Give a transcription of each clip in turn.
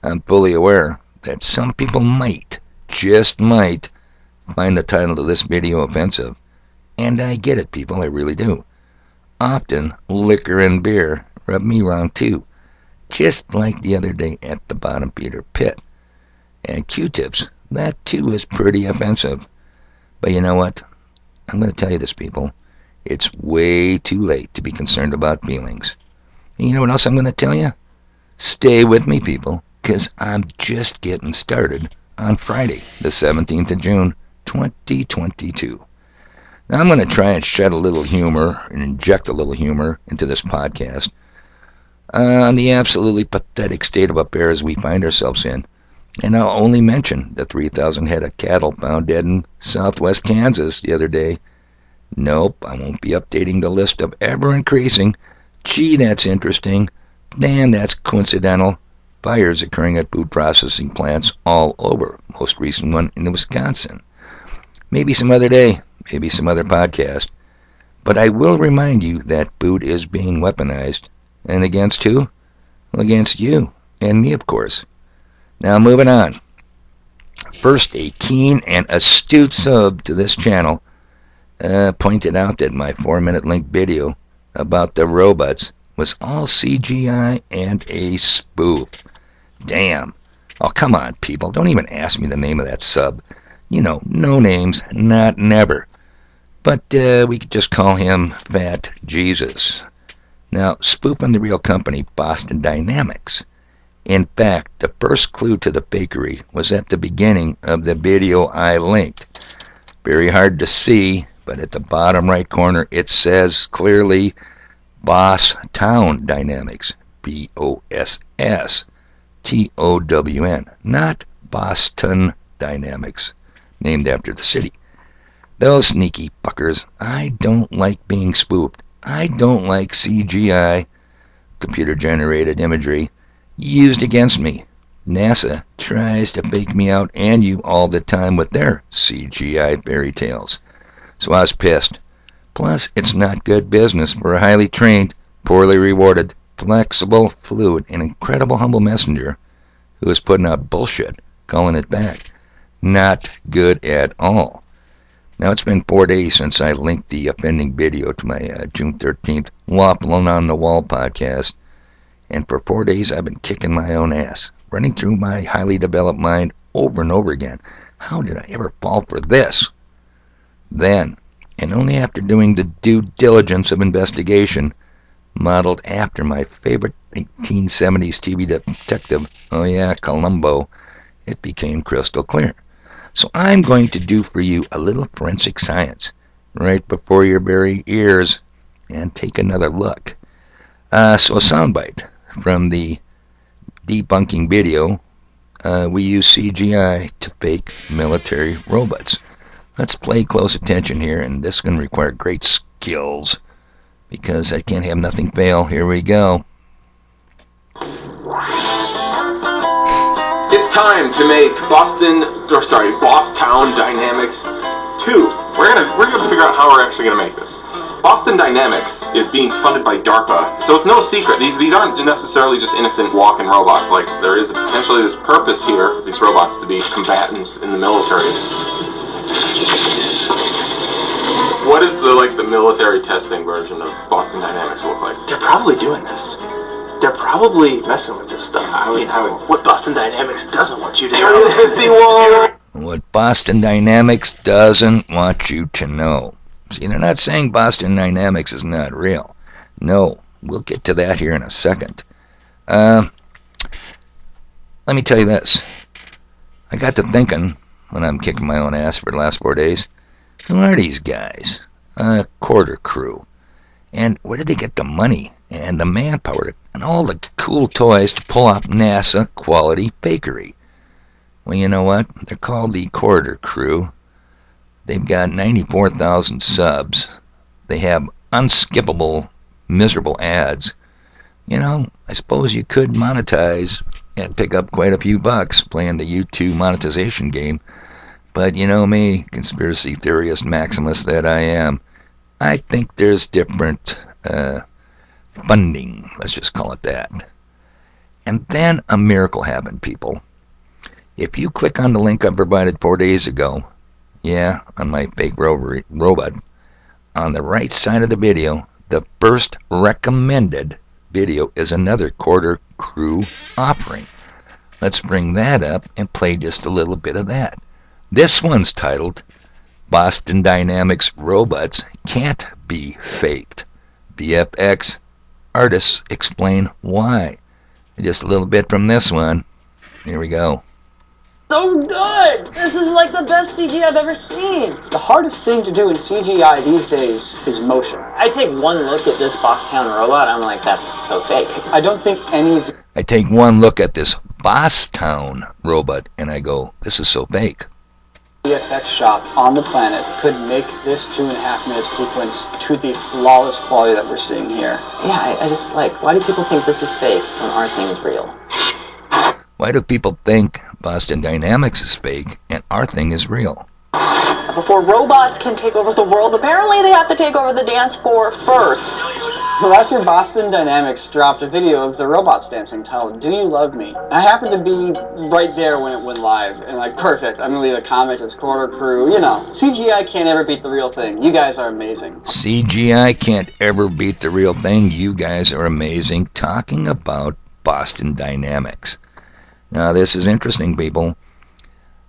I'm fully aware that some people might, just might, find the title of this video offensive. And I get it, people, I really do. Often, liquor and beer rub me wrong too, just like the other day at the bottom feeder pit. And Q-tips, that too is pretty offensive. But you know what? I'm going to tell you this, people. It's way too late to be concerned about feelings. And you know what else I'm going to tell you? Stay with me, people, because I'm just getting started on Friday, the 17th of June, 2022. Now, I'm going to try and shed a little humor and inject a little humor into this podcast on the absolutely pathetic state of affairs we find ourselves in. And I'll only mention the 3,000 head of cattle found dead in southwest Kansas the other day. Nope, I won't be updating the list of ever-increasing, gee, that's interesting, damn, that's coincidental, fires occurring at food processing plants all over, most recent one in Wisconsin. Maybe some other day, maybe some other podcast. But I will remind you that food is being weaponized. And against who? Well, against you. And me, of course. Now, moving on. First, a keen and astute sub to this channel pointed out that my 4-minute link video about the robots was all CGI and a spoof. Damn. Oh, come on, people. Don't even ask me the name of that sub. You know, no names, not never. But we could just call him Fat Jesus. Now, spoofing the real company, Boston Dynamics. In fact, the first clue to the fakery was at the beginning of the video I linked. Very hard to see, but at the bottom right corner it says clearly Boss Town Dynamics. B-O-S-S-T-O-W-N. Not Boston Dynamics, named after the city. Those sneaky fuckers. I don't like being spoofed. I don't like CGI, computer-generated imagery, used against me. NASA tries to fake me out and you all the time with their CGI fairy tales. So I was pissed. Plus, it's not good business for a highly trained, poorly rewarded, flexible, fluid, and incredible humble messenger who is putting out bullshit, calling it back. Not good at all. Now, it's been 4 days since I linked the offending video to my June 13th Waffling on the Wall podcast, and for 4 days I've been kicking my own ass, running through my highly developed mind over and over again. How did I ever fall for this? Then, and only after doing the due diligence of investigation, modeled after my favorite 1870s TV detective, oh yeah, Columbo, it became crystal clear. So I'm going to do for you a little forensic science right before your very ears and take another look. So a soundbite from the debunking video. We use CGI to fake military robots. Let's pay close attention here, and this is going to require great skills because I can't have nothing fail. Here we go. It's time to make Boss Town Dynamics 2. We're gonna figure out how we're actually gonna make this. Boston Dynamics is being funded by DARPA, so it's no secret. These aren't necessarily just innocent walking robots. Like, there is potentially this purpose here for these robots to be combatants in the military. What does the military testing version of Boston Dynamics look like? They're probably doing this. They're probably messing with this stuff. What Boston Dynamics doesn't want you to know. Area 51! What Boston Dynamics doesn't want you to know. See, they're not saying Boston Dynamics is not real. No, we'll get to that here in a second. Let me tell you this. I got to thinking, when I'm kicking my own ass for the last 4 days, who are these guys? A quarter crew. And where did they get the money and the manpower and all the cool toys to pull off NASA quality fakery? Well, you know what? They're called the Quarter Crew. They've got 94,000 subs. They have unskippable, miserable ads. You know, I suppose you could monetize and pick up quite a few bucks playing the YouTube monetization game. But you know me, conspiracy theorist maximus that I am, I think there's different funding, let's just call it that. And then a miracle happened, people. If you click on the link I provided 4 days ago, yeah, on my fake robot, on the right side of the video, the first recommended video is another quarter crew offering. Let's bring that up and play just a little bit of that. This one's titled, Boston Dynamics Robots Can't Be Faked. VFX artists explain why. Just a little bit from this one. Here we go. So good! This is like the best CGI I've ever seen. The hardest thing to do in CGI these days is motion. I take one look at this Bosstown robot, I'm like, that's so fake. I don't think any... I take one look at this Bosstown robot and I go, this is so fake. VFX shop on the planet could make this 2.5-minute sequence to the flawless quality that we're seeing here. Yeah, I just like, why do people think this is fake when our thing is real? Why do people think Boston Dynamics is fake and our thing is real? Before robots can take over the world, apparently they have to take over the dance floor first. Last year, Boston Dynamics dropped a video of the robots dancing titled, Do You Love Me? I happened to be right there when it went live, and like, perfect. I'm gonna leave a comment, it's quarter crew, you know. CGI can't ever beat the real thing. You guys are amazing. CGI can't ever beat the real thing. You guys are amazing. Talking about Boston Dynamics. Now, this is interesting, people.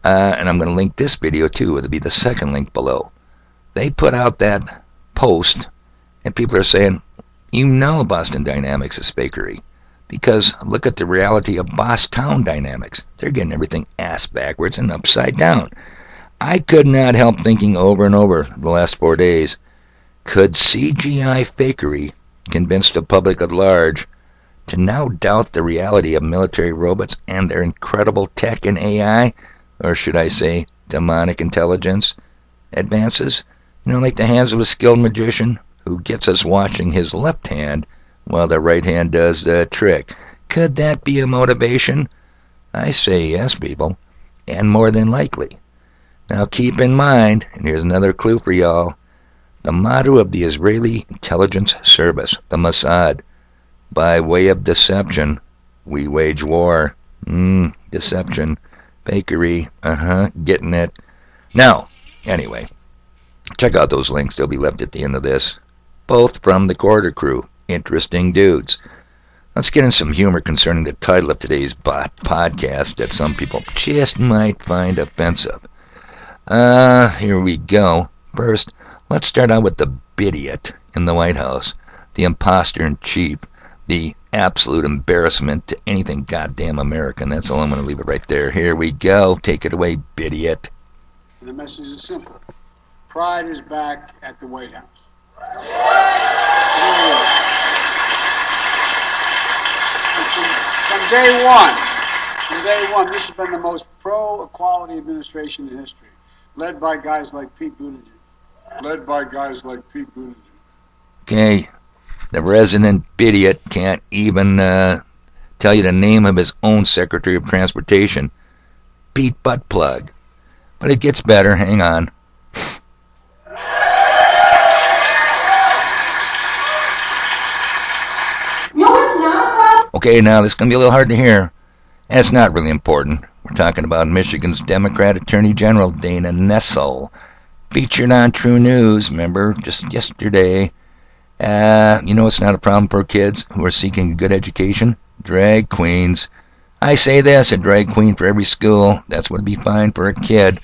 And I'm going to link this video, too. It'll be the second link below. They put out that post, and people are saying, you know Boston Dynamics is fakery. Because look at the reality of Bosstown Dynamics. They're getting everything ass backwards and upside down. I could not help thinking over and over the last 4 days, could CGI fakery convince the public at large to now doubt the reality of military robots and their incredible tech and AI? Or should I say, demonic intelligence advances? You know, like the hands of a skilled magician who gets us watching his left hand while the right hand does the trick. Could that be a motivation? I say yes, people, and more than likely. Now keep in mind, and here's another clue for y'all, the motto of the Israeli intelligence service, the Mossad, by way of deception, we wage war. Deception. Fakery, getting it. Now, anyway, check out those links. They'll be left at the end of this. Both from the Quarter Crew. Interesting dudes. Let's get in some humor concerning the title of today's podcast that some people just might find offensive. Here we go. First, let's start out with the bidiot in the White House. The imposter in chief. The absolute embarrassment to anything goddamn American. That's all I'm going to leave it right there. Here we go. Take it away, bidiot. The message is simple. Pride is back at the White House. From day one, this has been the most pro-equality administration in history, led by guys like Pete Buttigieg. Okay. The resident bidiot can't even tell you the name of his own Secretary of Transportation, Pete Buttplug. But it gets better. Hang on. No, it's not. Okay, now this is going to be a little hard to hear. And it's not really important. We're talking about Michigan's Democrat Attorney General, Dana Nessel. Featured on True News, remember, just yesterday. You know it's not a problem for kids who are seeking a good education? Drag queens. I say this, a drag queen for every school. That's what would be fine for a kid.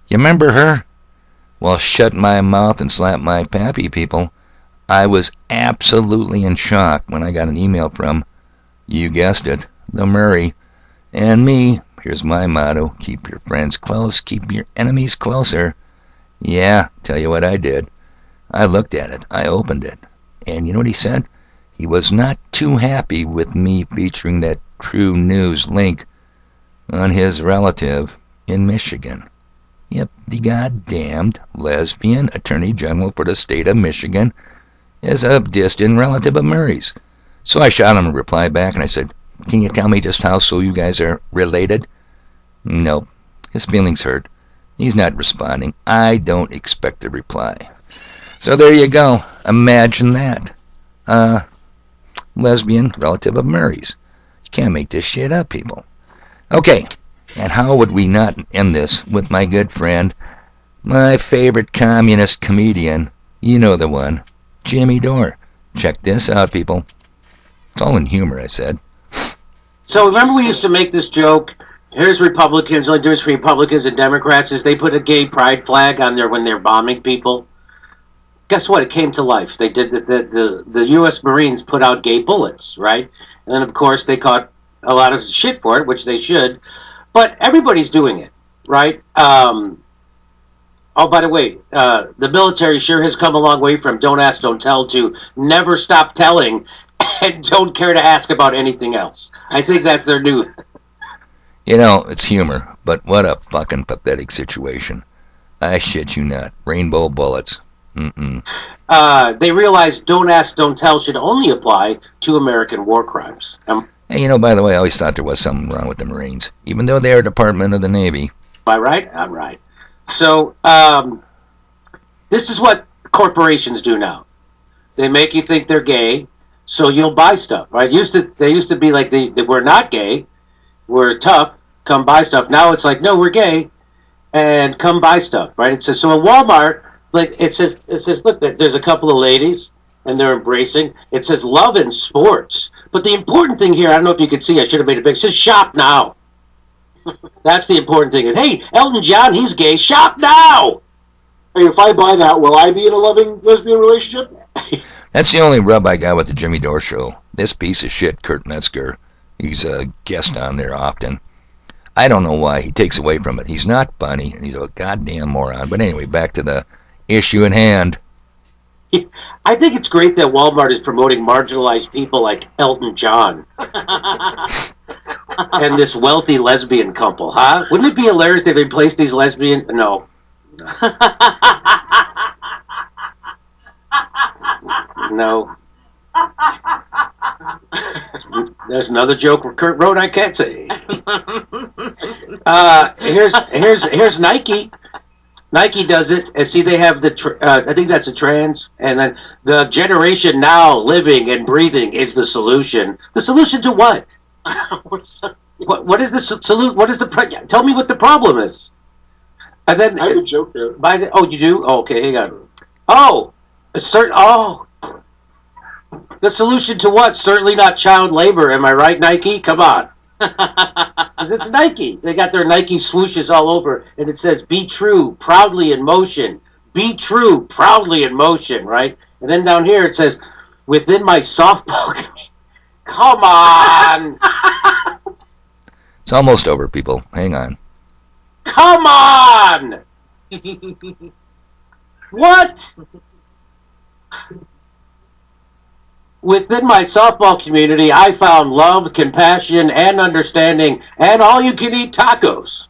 You remember her? Well, shut my mouth and slap my pappy, people. I was absolutely in shock when I got an email from, you guessed it, the Murray. And me, here's my motto, keep your friends close, keep your enemies closer. Yeah, tell you what I did. I looked at it, I opened it. And you know what he said? He was not too happy with me featuring that True News link on his relative in Michigan. Yep, the goddamned lesbian attorney general for the state of Michigan is a distant relative of Murray's. So I shot him a reply back and I said, can you tell me just how so you guys are related? Nope. His feelings hurt. He's not responding. I don't expect a reply. So there you go. Imagine that. Lesbian relative of Murray's. Can't make this shit up, people. Okay, and how would we not end this with my good friend, my favorite communist comedian, you know the one, Jimmy Dore. Check this out, people. It's all in humor, I said. So remember we used to make this joke, here's Republicans, the only difference between Republicans and Democrats is they put a gay pride flag on there when they're bombing people. Guess what? It came to life. They did the U.S. Marines put out gay bullets, right? And then, of course, they caught a lot of shit for it, which they should. But everybody's doing it, right? Oh, by the way, the military sure has come a long way from don't ask, don't tell to never stop telling and don't care to ask about anything else. I think that's their new... You know, it's humor, but what a fucking pathetic situation. I shit you not. Rainbow bullets. They realize don't ask, don't tell should only apply to American war crimes. Hey, you know, by the way, I always thought there was something wrong with the Marines, even though they are a Department of the Navy. Am I right? I'm right. So, this is what corporations do now. They make you think they're gay, so you'll buy stuff, right? They used to be like, we're not gay, we're tough, come buy stuff. Now it's like, no, we're gay, and come buy stuff, right? It says, so at Walmart, like it says, look, there's a couple of ladies, and they're embracing. It says love and sports. But the important thing here, I don't know if you could see, I should have made a picture, it says shop now. That's the important thing is, hey, Elton John, he's gay, shop now! Hey, if I buy that, will I be in a loving lesbian relationship? That's the only rub I got with the Jimmy Dore show. This piece of shit, Kurt Metzger, he's a guest on there often. I don't know why. He takes away from it. He's not funny, and he's a goddamn moron. But anyway, back to the issue at hand. I think it's great that Walmart is promoting marginalized people like Elton John. And this wealthy lesbian couple, huh? Wouldn't it be hilarious if they replaced these lesbian... No. No. There's another joke Kurt wrote I can't say. Here's Nike. Nike does it, and see they have the, I think that's a trans, and then the generation now living and breathing is the solution. The solution to what? What is the solution? What is the, tell me what the problem is. And then, I have a joke there. Oh, you do? Oh, okay, hang on. The solution to what? Certainly not child labor, am I right, Nike? Come on. Because it's Nike. They got their Nike swooshes all over, and it says, be true, proudly in motion. Be true, proudly in motion, right? And then down here it says, within my softball... Come on! It's almost over, people. Hang on. Come on! What? Within my softball community, I found love, compassion, and understanding, and all-you-can-eat tacos.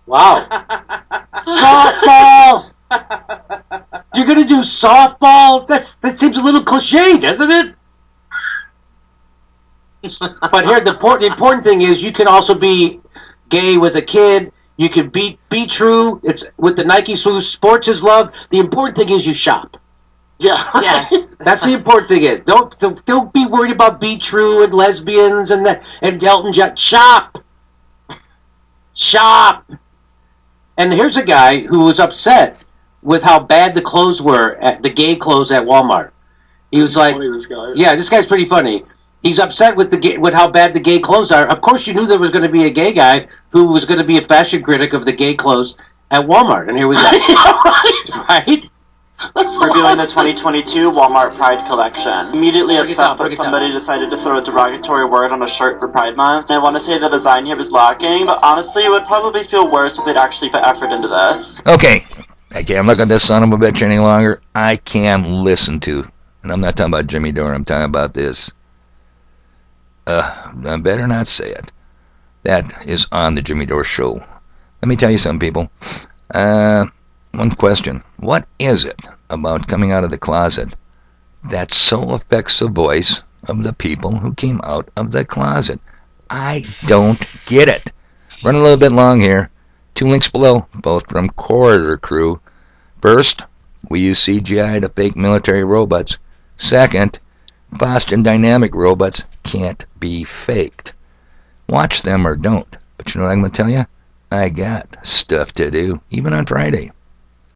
Wow. Softball! You're going to do softball? That seems a little cliche, doesn't it? But here, the important thing is you can also be gay with a kid. You can be true. It's with the Nike swoosh. Sports is love. The important thing is you shop. Yeah. Yes. That's the important thing is don't be worried about be true and lesbians and Elton John. Shop. And here's a guy who was upset with how bad the clothes were at the gay clothes at Walmart. He was like, funny, this guy. Yeah, this guy's pretty funny. He's upset with with how bad the gay clothes are. Of course, you knew there was going to be a gay guy who was going to be a fashion critic of the gay clothes at Walmart, and here we go. Right? We're doing the 2022 Walmart Pride Collection. Immediately obsessed that somebody decided to throw a derogatory word on a shirt for Pride Month. And I want to say the design here was lacking, but honestly, it would probably feel worse if they'd actually put effort into this. Okay. I can't look at this son of a bitch any longer. I can listen to, and I'm not talking about Jimmy Dore, I'm talking about this. I better not say it. That is on the Jimmy Dore show. Let me tell you something, people. One question. What is it about coming out of the closet that so affects the voice of the people who came out of the closet? I don't get it. Running a little bit long here. 2 links below, both from Corridor Crew. First, we use CGI to fake military robots. Second, Boston Dynamic robots can't be faked. Watch them or don't. But you know what I'm going to tell you? I got stuff to do, even on Friday.